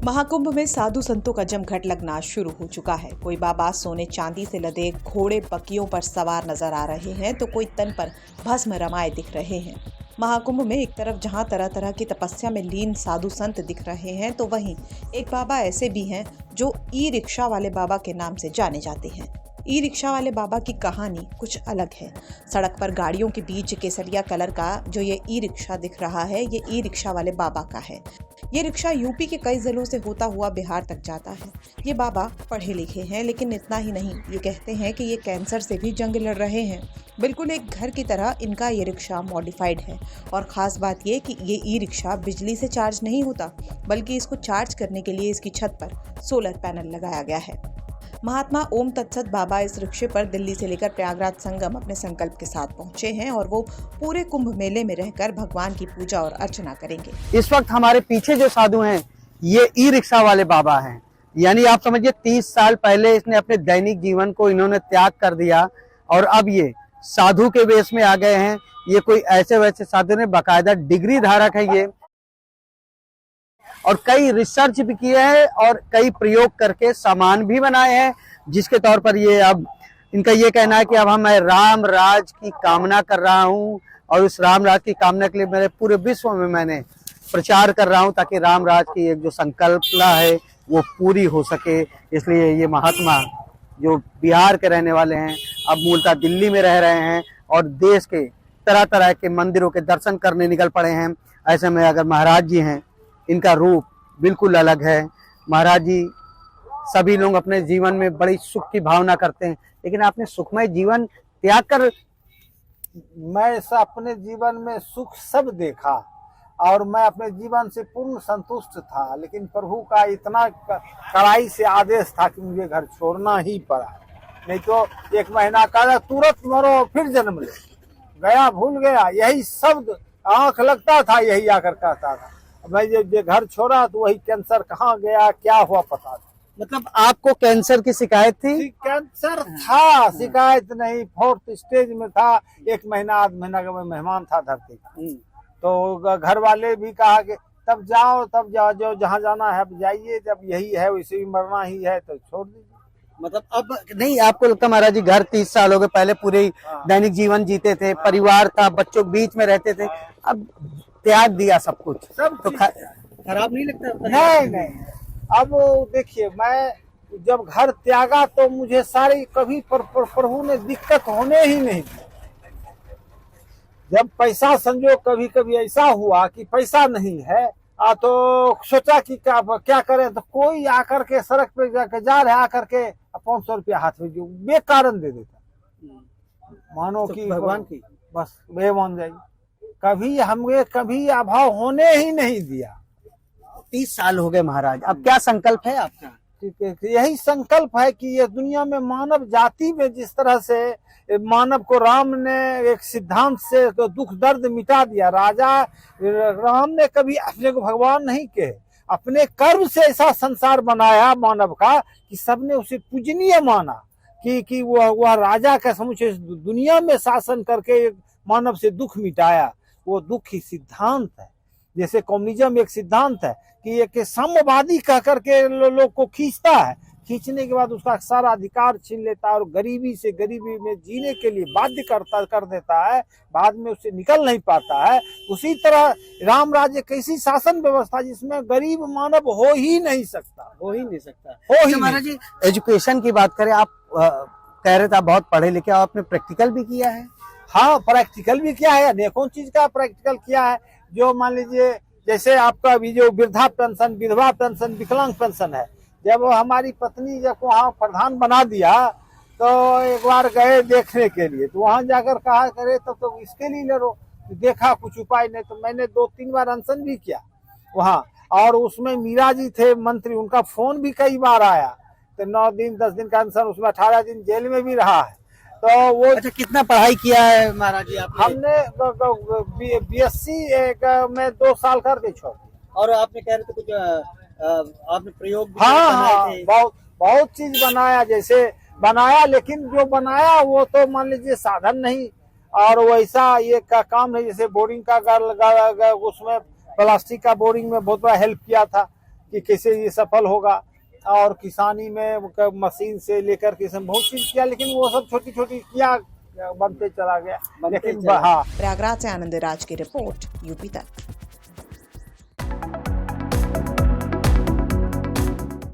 महाकुंभ में साधु संतों का जमघट लगना शुरू हो चुका है। कोई बाबा सोने चांदी से लदे घोड़े बकियों पर सवार नजर आ रहे हैं तो कोई तन पर भस्म रमाए दिख रहे हैं। महाकुंभ में एक तरफ जहां तरह तरह की तपस्या में लीन साधु संत दिख रहे हैं तो वहीं एक बाबा ऐसे भी हैं जो ई रिक्शा वाले बाबा के नाम से जाने जाते हैं। ई रिक्शा वाले बाबा की कहानी कुछ अलग है। सड़क पर गाड़ियों के बीच केसरिया कलर का जो ये ई रिक्शा दिख रहा है, ये ई रिक्शा वाले बाबा का है। ये रिक्शा यूपी के कई जिलों से होता हुआ बिहार तक जाता है। ये बाबा पढ़े लिखे हैं, लेकिन इतना ही नहीं, ये कहते हैं कि ये कैंसर से भी जंग लड़ रहे हैं। बिल्कुल एक घर की तरह इनका ये रिक्शा मॉडिफाइड है और ख़ास बात ये कि ये ई रिक्शा बिजली से चार्ज नहीं होता, बल्कि इसको चार्ज करने के लिए इसकी छत पर सोलर पैनल लगाया गया है। महात्मा ओम तत्सत बाबा इस रिक्शे पर दिल्ली से लेकर प्रयागराज संगम अपने संकल्प के साथ पहुंचे हैं और वो पूरे कुंभ मेले में रहकर भगवान की पूजा और अर्चना करेंगे। इस वक्त हमारे पीछे जो साधु हैं ये ई रिक्शा वाले बाबा हैं। यानी आप समझिए 30 साल पहले इसने अपने दैनिक जीवन को इन्होंने त्याग कर दिया और अब ये साधु के वेश में आ गए हैं। ये कोई ऐसे वैसे साधु ने, बाकायदा डिग्री धारक है ये, और कई रिसर्च भी किए हैं और कई प्रयोग करके सामान भी बनाए हैं, जिसके तौर पर ये अब इनका ये कहना है कि अब मैं राम राज की कामना कर रहा हूं और उस राम राज की कामना के लिए मेरे पूरे विश्व में मैंने प्रचार कर रहा हूं ताकि राम राज की एक जो संकल्पना है वो पूरी हो सके। इसलिए ये महात्मा जो बिहार के रहने वाले हैं अब मूलतः दिल्ली में रह रहे हैं और देश के तरह तरह के मंदिरों के दर्शन करने निकल पड़े हैं। ऐसे में अगर महाराज जी हैं, इनका रूप बिल्कुल अलग है। महाराज जी सभी लोग अपने जीवन में बड़ी सुख की भावना करते हैं, लेकिन आपने सुखमय जीवन त्याग कर। मैं अपने जीवन में सुख सब देखा और मैं अपने जीवन से पूर्ण संतुष्ट था, लेकिन प्रभु का इतना कड़ाई से आदेश था कि मुझे घर छोड़ना ही पड़ा। नहीं तो 1 महीना का तुरंत मरो फिर जन्म ले, गया भूल गया, यही शब्द आंख लगता था, यही आकर कहता था। मैं जब घर छोड़ा तो वही कैंसर कहाँ गया क्या हुआ पता नहीं। मतलब आपको कैंसर की शिकायत थी? कैंसर था, शिकायत नहीं, 4th स्टेज में था। 1 महीना आध महीना का मैं मेहमान था धरती का। तो घर वाले भी कहा कि तब जाओ जो जहाँ जाना है अब जाइए, जब यही है वैसे भी मरना ही है तो छोड़ दीजिए। मतलब अब नहीं आपको लगता महाराज जी घर 30 साल हो गए, पहले पूरे दैनिक जीवन जीते थे, परिवार था, बच्चों के बीच में रहते थे, अब त्याग दिया सब कुछ, सब तो खराब नहीं लगता? नहीं। अब देखिए, मैं जब घर त्यागा तो मुझे सारी कभी प्रभु ने दिक्कत होने ही नहीं दी। जब पैसा संजोग कभी कभी ऐसा हुआ कि पैसा नहीं है तो सोचा कि क्या करें, तो कोई आकर के सड़क पे जा रहे आकर के 500 रुपया हाथ में जो बेकारण दे देता, मानो कि भगवान की बस वे मान जाइए। कभी हमें कभी अभाव होने ही नहीं दिया। 30 साल हो गए महाराज, अब क्या संकल्प है आपका? यही संकल्प है कि ये दुनिया में मानव जाति में जिस तरह से मानव को राम ने एक सिद्धांत से तो दुख दर्द मिटा दिया। राजा राम ने कभी अपने को भगवान नहीं कहे, अपने कर्म से ऐसा संसार बनाया मानव का कि सबने उसे पूजनीय माना कि वह राजा का समुचे दुनिया में शासन करके मानव से दुख मिटाया। वो दुख ही सिद्धांत है। जैसे कम्युनिज्म एक सिद्धांत है कि एक साम्यवादी कह करके लोग को खींचता है, खींचने के बाद उसका सारा अधिकार छीन लेता है और गरीबी से गरीबी में जीने के लिए बाध्य कर देता है, बाद में उससे निकल नहीं पाता है। उसी तरह राम राज्य एक ऐसी शासन व्यवस्था जिसमें गरीब मानव हो ही नहीं सकता। महाराज जी एजुकेशन की बात करें, आप कह रहे थे आप बहुत पढ़े लिखे, आपने प्रैक्टिकल भी किया है? हाँ, प्रैक्टिकल भी किया है, अनेकों चीज का प्रैक्टिकल किया है। जो मान लीजिए जैसे आपका अभी जो वृद्धा पेंशन, विधवा पेंशन, विकलांग पेंशन है, जब हमारी पत्नी जब वहाँ प्रधान बना दिया तो एक बार गए देखने के लिए, तो वहाँ जाकर कहा करे तो इसके लिए लड़ो। देखा कुछ उपाय नहीं, तो मैंने 2-3 बार अनशन भी किया वहाँ। और उसमें मीरा जी थे मंत्री, उनका फोन भी कई बार आया, तो 9 दिन 10 दिन का अनशन, उसमें 18 दिन जेल में भी रहा है। तो वो अच्छा, कितना पढ़ाई किया है महाराज जी आपने? हमने BSc में 2 साल करके छोड़। और आपने कह रहे थे कुछ आपने प्रयोग भी हाँ, बहुत चीज बनाया, जैसे बनाया, लेकिन जो बनाया वो तो मान लीजिए साधन नहीं, और वैसा ये का काम है। जैसे बोरिंग का उसमें प्लास्टिक का बोरिंग में बहुत बड़ा हेल्प किया था कि कैसे ये सफल होगा। और किसानी में मशीन से लेकर के बहुत चीज किया, लेकिन वो सब छोटी छोटी किया, बनते चला गया। लेकिन हाँ, प्रयागराज से आनंद राज की रिपोर्ट, यूपी तक।